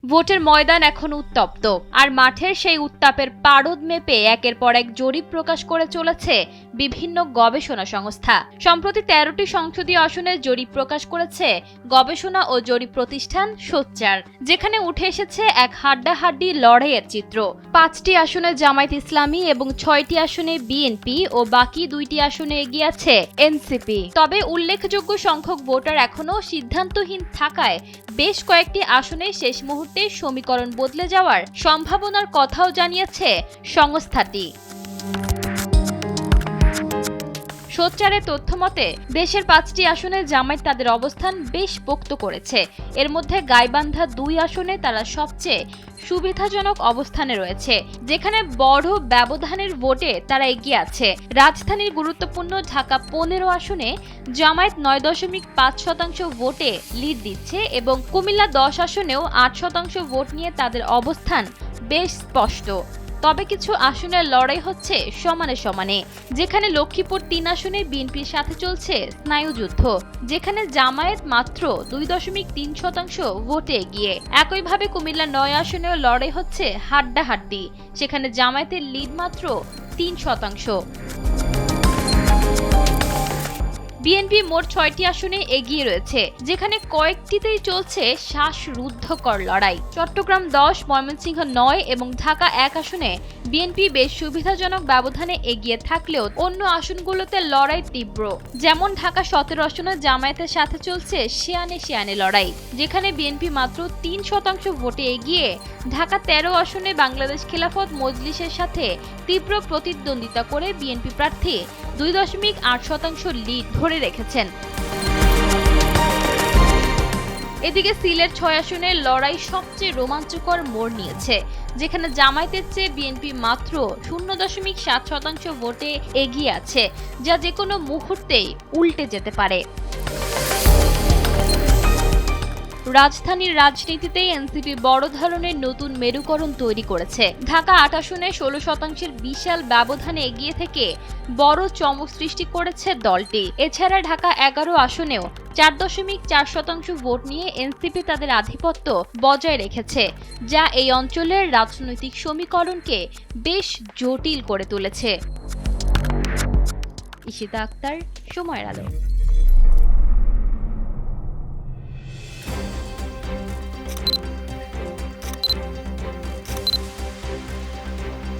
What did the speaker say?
ভোটের ময়দান এখন উত্তপ্ত, আর মাঠের সেই উত্তাপের পারদ মেপে একের পর এক জরিপ প্রকাশ করে চলেছে বিভিন্ন গবেষণা সংস্থা। সম্প্রতি 13টি সংসদীয় আসনের জরিপ প্রকাশ করেছে গবেষণা ও জরিপ প্রতিষ্ঠান সোচ্চার, যেখানে উঠে এসেছে এক হাড্ডাহাড্ডি লড়াইয়ের চিত্র। 5টি আসনে জামায়াত ইসলামী এবং 6টি আসনে বিএনপি ও বাকি 2টি আসনে এগিয়ে আছে এনসিপি। তবে উল্লেখযোগ্য সংখ্যক ভোটার এখনও সিদ্ধান্তহীন থাকায় বেশ কয়েকটি আসনে শেষ মুহূর্তে সমীকরণ বদলে যাওয়ার সম্ভাবনার কথাও জানিয়েছে সংস্থাটি। সোচ্চারের তথ্য মতে দেশের 5টি আসনে জামায়াত তাদের অবস্থান বেশ পোক্ত করেছে। এর মধ্যে গাইবান্ধা 2 আসনে তারা সবচেয়ে সুবিধাজনক অবস্থানে রয়েছে, যেখানে বড় ব্যবধানের ভোটে তারা এগিয়ে আছে। রাজধানীর গুরুত্বপূর্ণ ঢাকা 15 আসনে জামায়াত 9.5% ভোটে লিড দিচ্ছে এবং কুমিল্লা 10 আসনেও 8% ভোট নিয়ে তাদের অবস্থান বেশ স্পষ্ট। তবে কিছু আসনের লড়াই হচ্ছে সমানে সমানে, যেখানে লক্ষ্মীপুর 3 আসনে বিএনপির সাথে চলছে স্নায়ুযুদ্ধ, যেখানে জামায়াত মাত্র 2.3% ভোটে এগিয়ে। একইভাবে কুমিল্লা 9 আসনেও লড়াই হচ্ছে হাড্ডাহাড্ডি, সেখানে জামায়াতের লিড মাত্র 3%। বিএনপি মোট 6টি আসনে এগিয়ে রয়েছে, যেখানে কয়েকটিতেই চলছে শ্বাসরুদ্ধকর লড়াই। চট্টগ্রাম 10, ময়মনসিংহ 9 এবং ঢাকা 1 আসনে বিএনপি বেশ সুবিধাজনক ব্যবধানে এগিয়ে থাকলেও অন্য আসনগুলোতে লড়াই তীব্র। যেমন ঢাকা 17 আসনে জামায়াতের সাথে চলছে শিয়ানে লড়াই, যেখানে বিএনপি মাত্র 3% ভোটে এগিয়ে। ঢাকা 13 আসনে বাংলাদেশ খেলাফত মজলিসের সাথে তীব্র প্রতিদ্বন্দ্বিতা করে বিএনপি প্রার্থী 2.8% লিড ধরে রেখেছেন। এদিকে সিলেট 6 আসনের লড়াই সবচেয়ে রোমাঞ্চকর মোড় নিয়েছে, যেখানে জামায়াতের চেয়ে বিএনপি মাত্র 0.7% ভোটে এগিয়ে আছে, যা যে কোনো মুহূর্তেই উল্টে যেতে পারে। রাজধানীর রাজনীতিতে এনসিপি বড় ধরনের নতুন মেরুকরণ তৈরি করেছে। ঢাকা 8 আসনে 16% বিশাল ব্যবধানে এগিয়ে থেকে বড় চমক সৃষ্টি করেছে দলটি। এছাড়া ঢাকা 11 আসনেও 4.4% ভোট নিয়ে এনসিপি তাদের আধিপত্য বজায় রেখেছে, যা এই অঞ্চলের রাজনৈতিক সমীকরণকে বেশ জটিল করে তুলেছে। ইশিতা আক্তার, সময়ের আলো।